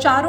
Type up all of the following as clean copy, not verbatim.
4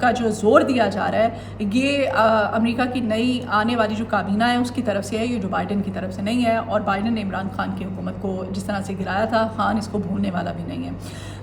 کا جو زور دیا جا رہا ہے یہ امریکہ کی نئی آنے والی جو کابینہ ہے اس کی طرف سے ہے، یہ جو بائیڈن کی طرف سے نہیں ہے، اور بائیڈن نے عمران خان کی حکومت کو جس طرح سے گرایا تھا، خان اس کو بھولنے والا بھی نہیں ہے۔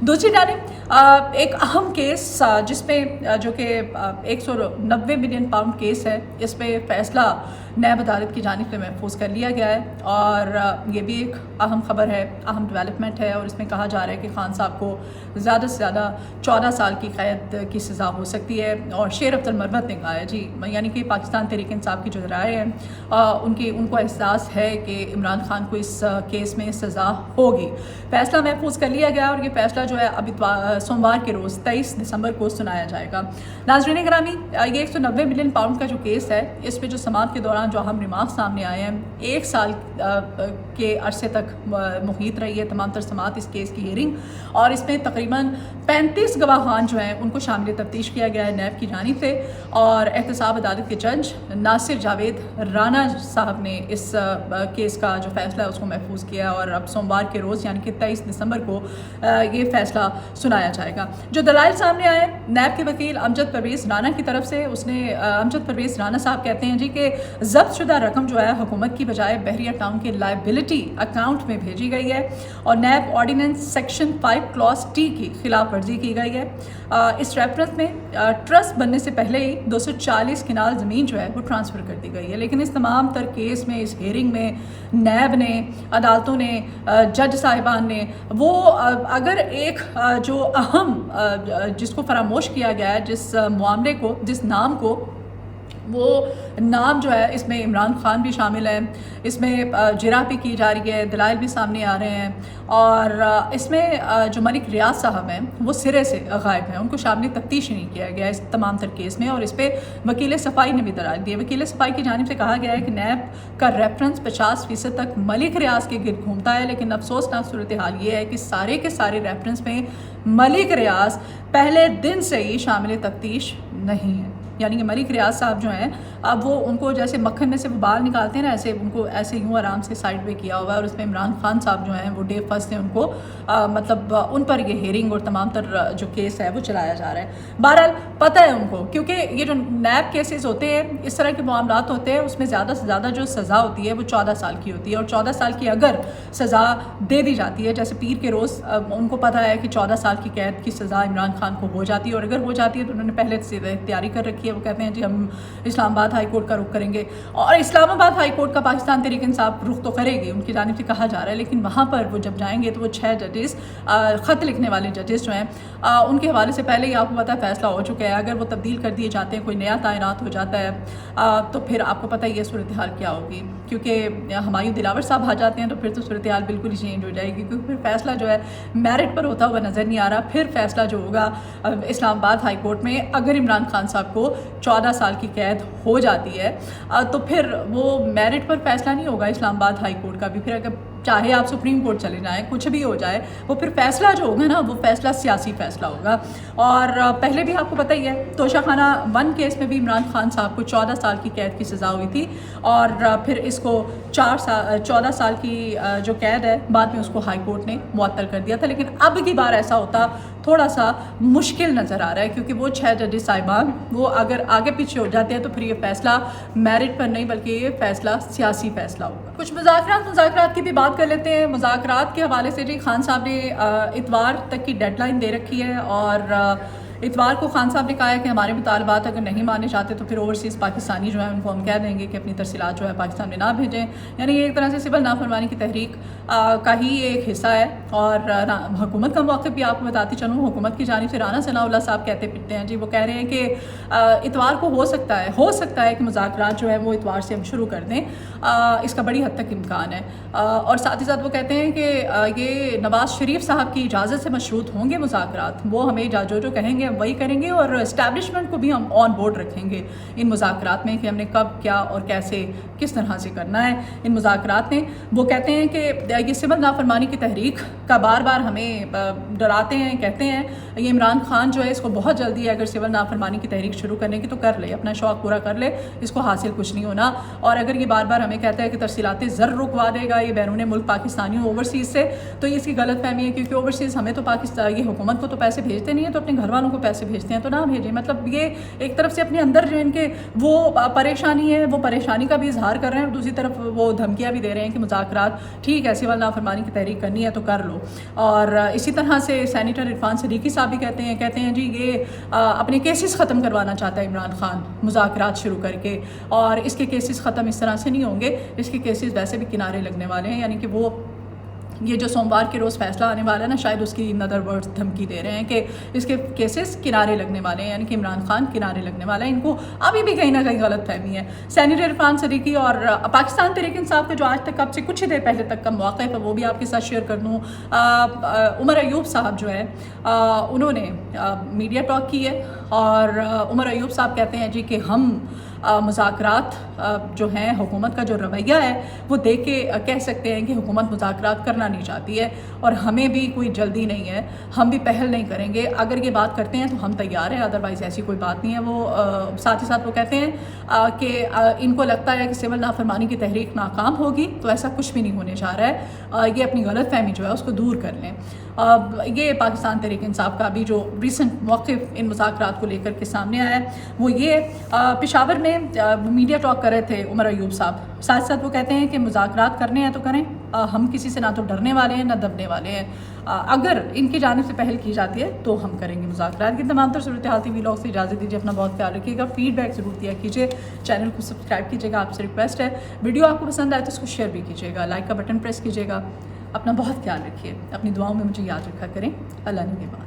دوسری جانب ایک اہم کیس جس پہ جو کہ 190 ملین پاؤنڈ کیس ہے، اس پہ فیصلہ نیب عدالت کی جانب سے محفوظ کر لیا گیا ہے، اور یہ بھی ایک اہم خبر ہے، اہم ڈیولپمنٹ ہے، اور اس میں کہا جا رہا ہے کہ خان صاحب کو زیادہ سے زیادہ 14 سال کی قید کی سزا ہو سکتی ہے۔ اور شیر عبد المرمت نے کہا ہے جی، یعنی کہ پاکستان تحریک انصاف کی جو رائے ہیں ان کو احساس ہے کہ عمران خان کو اس کیس میں سزا ہوگی۔ فیصلہ محفوظ کر لیا گیا، اور یہ فیصلہ جو ہے اب سوموار کے روز 23 دسمبر کو سنایا جائے گا۔ ناظرین گرامی، یہ 190 ملین پاؤنڈ کا جو کیس ہے، اس پہ جو سماعت کے دوران جو اہم ریمارکس سامنے آئے ہیں، 1 سال کے عرصے تک محیط رہی ہے تمام تر سماعت اس کیس کی ہیئرنگ، اور اس میں تقریباً 35 گواہان جو ہیں ان کو شامل تفتیش کیا گیا ہے نیب کی جانب سے، اور احتساب عدالت کے جج ناصر جاوید رانا صاحب نے اس کیس کا جو فیصلہ ہے اس کو محفوظ کیا، اور اب سوموار کے روز یعنی کہ 23 دسمبر کو یہ فیصلہ سنایا جائے گا۔ جو دلائل سامنے آئے نیب کے وکیل امجد پرویز رانا کی طرف سے، امجد پرویز رانا صاحب کہتے ہیں جی کہ ضبط شدہ رقم جو ہے حکومت کی بجائے بحریہ ٹاؤن کے لائبلٹی اکاؤنٹ میں بھیجی گئی ہے، اور NAB ordinance section 5 class T کی خلاف ورزی کی گئی ہے۔ اس ریفرنس میں ٹرسٹ بننے سے پہلے ہی 240 کنال زمین جو ہے وہ ٹرانسفر کر دی گئی ہے، لیکن اس تمام تر کیس میں، اس ہیئرنگ میں نیب نے، عدالتوں نے، جج صاحبان نے، وہ اگر ایک جو اہم جس کو فراموش کیا گیا ہے، جس معاملے کو، جس نام کو، وہ نام جو ہے اس میں عمران خان بھی شامل ہے، اس میں جرح بھی کی جا رہی ہے، دلائل بھی سامنے آ رہے ہیں، اور اس میں جو ملک ریاض صاحب ہیں وہ سرے سے غائب ہیں، ان کو شامل تفتیش نہیں کیا گیا اس تمام تر کیس میں، اور اس پہ وکیل صفائی نے بھی دلائل دی ہے۔ وکیل صفائی کی جانب سے کہا گیا ہے کہ نیب کا ریفرنس 50% تک ملک ریاض کے گرد گھومتا ہے، لیکن افسوسناک صورتحال یہ ہے کہ سارے کے سارے ریفرنس میں ملک ریاض پہلے دن سے ہی شامل تفتیش نہیں ہے، یعنی کہ ملک ریاض صاحب جو ہیں اب وہ ان کو جیسے مکھن میں سے وہ بال نکالتے ہیں نا، ایسے ان کو ایسے یوں آرام سے سائڈ پہ کیا ہوا ہے، اور اس میں عمران خان صاحب جو ہیں وہ ڈے فرسٹ ہیں، ان کو مطلب ان پر یہ ہیئرنگ اور تمام تر جو کیس ہے وہ چلایا جا رہا ہے۔ بہرحال پتہ ہے ان کو، کیونکہ یہ جو نیب کیسز ہوتے ہیں، اس طرح کے معاملات ہوتے ہیں، اس میں زیادہ سے زیادہ جو سزا ہوتی ہے وہ 14 سال کی ہوتی ہے، اور 14 سال کی اگر سزا دے دی جاتی ہے، جیسے پیر کے روز ان کو پتہ ہے کہ 14 سال کی قید کی سزا عمران خان کو ہو جاتی ہے، اور اگر ہو جاتی ہے تو انہوں نے پہلے سے تیاری کر رکھی ہے، وہ کہتے ہیں جی ہم اسلام آباد ہائی کورٹ کا رخ کریں گے، اور اسلام آباد ہائی کورٹ کا پاکستان تحریک انصاف رخ تو کرے گی، ان کی جانب سے کہا جا رہا ہے، لیکن وہاں پر وہ جب جائیں گے تو وہ 6 ججز خط لکھنے والے ججز جو ہیں ان کے حوالے سے پہلے ہی آپ کو پتہ ہے فیصلہ ہو چکا ہے، اگر وہ تبدیل کر دیے جاتے ہیں، کوئی نیا تعینات ہو جاتا ہے تو پھر آپ کو پتہ ہے یہ صورتحال کیا ہوگی، کیونکہ ہمایوں دلاور صاحب آ جاتے ہیں تو پھر تو صورتحال بالکل ہی چینج ہو جائے گی، کیونکہ پھر فیصلہ جو ہے میرٹ پر ہوتا ہوا نظر نہیں آ رہا، پھر فیصلہ جو ہوگا اسلام آباد ہائی کورٹ میں اگر عمران خان صاحب کو 14 سال کی قید ہو جاتی ہے تو پھر وہ میرٹ پر فیصلہ نہیں ہوگا اسلام آباد ہائی کورٹ کا بھی، پھر اگر چاہے آپ سپریم کورٹ چلے جائیں، کچھ بھی ہو جائے، وہ پھر فیصلہ جو ہوگا نا وہ فیصلہ سیاسی فیصلہ ہوگا۔ اور پہلے بھی آپ کو پتہ ہی ہے توشہ خانہ 1 کیس میں بھی عمران خان صاحب کو 14 سال کی قید کی سزا ہوئی تھی، اور پھر اس کو 14 سال کی جو قید ہے بعد میں اس کو ہائی کورٹ نے معطل کر دیا تھا، لیکن اب کی بار ایسا ہوتا تھوڑا سا مشکل نظر آ رہا ہے، کیونکہ وہ 6 ججز صاحبان وہ اگر آگے پیچھے ہو جاتے ہیں تو پھر یہ فیصلہ میرٹ پر نہیں بلکہ یہ فیصلہ سیاسی فیصلہ ہوگا۔ کچھ مذاکرات کی بھی بات کر لیتے ہیں۔ مذاکرات کے حوالے سے جی خان صاحب نے اتوار تک کی ڈیڈ لائن دے رکھی ہے، اور اتوار کو خان صاحب نے کہا ہے کہ ہمارے مطالبات اگر نہیں مانے جاتے تو پھر اوورسیز پاکستانی جو ہیں ان کو ہم کہہ دیں گے کہ اپنی ترسیلات جو ہے پاکستان میں نہ بھیجیں، یعنی یہ ایک طرح سے سول نافرمانی کی تحریک کا ہی ایک حصہ ہے۔ اور حکومت کا موقف بھی آپ کو بتاتی چلوں، حکومت کی جانب سے رانا ثناء اللہ صاحب کہتے پھرتے ہیں جی، وہ کہہ رہے ہیں کہ اتوار کو ہو سکتا ہے کہ مذاکرات جو ہے وہ اتوار سے ہم شروع کر دیں، اس کا بڑی حد تک امکان ہے، اور ساتھ ہی ساتھ وہ کہتے ہیں کہ یہ نواز شریف صاحب کی اجازت سے مشروط ہوں گے مذاکرات، وہ ہمیں جو کہیں گے ہم وہی کریں گے، اور اسٹیبلشمنٹ کو بھی ہم آن بورڈ رکھیں گے ان مذاکرات میں کہ ہم نے کب کیا اور کیسے کس طرح سے کرنا ہے ان مذاکرات میں۔ وہ کہتے ہیں کہ یہ سول نافرمانی کی تحریک کا بار بار ہمیں ڈراتے ہیں، کہتے ہیں یہ عمران خان جو ہے اس کو بہت جلدی ہے اگر سول نافرمانی کی تحریک شروع کرنے کی تو کر لے، اپنا شوق پورا کر لے، اس کو حاصل کچھ نہیں ہونا، اور اگر یہ بار بار ہمیں کہتا ہے کہ ترسیلات زر رکوا دے گا یہ بیرون ملک پاکستانیوں اوورسیز سے، تو یہ اس کی غلط فہمی ہے، کیونکہ اوورسیز ہمیں تو پاکستان یہ حکومت کو تو پیسے بھیجتے نہیں ہیں، تو اپنے گھر والوں کو پیسے بھیجتے ہیں تو نہ بھیجیں. مطلب یہ ایک طرف سے اپنے اندر جو ان کے وہ پریشانی ہے وہ پریشانی کا بھی اظہار کر رہے ہیں، اور دوسری طرف وہ دھمکیاں بھی دے رہے ہیں کہ مذاکرات ٹھیک ہے، سول نافرمانی کی تحریک کرنی ہے تو کر لو. اور اسی طرح سے سینیٹر عرفان صدیقی صاحب بھی کہتے ہیں جی یہ اپنے کیسز ختم کروانا چاہتا ہے عمران خان مذاکرات شروع کر کے، اور اس کے کیسز ختم اس طرح سے نہیں ہوں گے، اس کے کیسز ویسے بھی کنارے لگنے والے ہیں. یعنی کہ وہ یہ جو سوموار کے روز فیصلہ آنے والا ہے نا، شاید اس کی ان ادر ورڈز دھمکی دے رہے ہیں کہ اس کے کیسز کنارے لگنے والے ہیں، یعنی کہ عمران خان کنارے لگنے والا ہے. ان کو ابھی بھی کہیں نہ کہیں غلط فہمی ہے. سینیٹر عرفان صدیقی اور پاکستان تحریک انصاف کا جو آج تک اب سے کچھ ہی دیر پہلے تک کا موقف ہے وہ بھی آپ کے ساتھ شیئر کر دوں. عمر ایوب صاحب جو ہے انہوں نے میڈیا ٹاک کی ہے، اور عمر ایوب صاحب کہتے ہیں جی کہ ہم مذاکرات جو ہیں، حکومت کا جو رویہ ہے وہ دیکھ کے کہہ سکتے ہیں کہ حکومت مذاکرات کرنا نہیں چاہتی ہے، اور ہمیں بھی کوئی جلدی نہیں ہے، ہم بھی پہل نہیں کریں گے. اگر یہ بات کرتے ہیں تو ہم تیار ہیں، ادروائز ایسی کوئی بات نہیں ہے. وہ ساتھ ہی ساتھ وہ کہتے ہیں کہ ان کو لگتا ہے کہ سول نافرمانی کی تحریک ناکام ہوگی، تو ایسا کچھ بھی نہیں ہونے جا رہا ہے. یہ اپنی غلط فہمی جو ہے اس کو دور کر لیں. یہ پاکستان تحریک انصاف کا ابھی جو ریسنٹ موقف ان مذاکرات کو لے کر کے سامنے آیا ہے وہ یہ پشاور میں میڈیا ٹاک کر رہے تھے عمر ایوب صاحب. ساتھ ساتھ وہ کہتے ہیں کہ مذاکرات کرنے ہیں تو کریں، ہم کسی سے نہ تو ڈرنے والے ہیں نہ دبنے والے ہیں. اگر ان کی جانب سے پہل کی جاتی ہے تو ہم کریں گے مذاکرات کی. تمام تر صورتحال ٹی وی لاگ سے اجازت دیجیے، اپنا بہت خیال رکھیے گا. فیڈ بیک ضرور دیا کیجیے، چینل کو سبسکرائب کیجیے گا، آپ سے ریکویسٹ ہے. ویڈیو آپ کو پسند آئے تو اس کو شیئر بھی کیجیے گا، لائک کا بٹن پریس کیجیے گا. اپنا بہت خیال رکھیے، اپنی دعاؤں میں مجھے یاد رکھا کریں. اللہ نگہبان.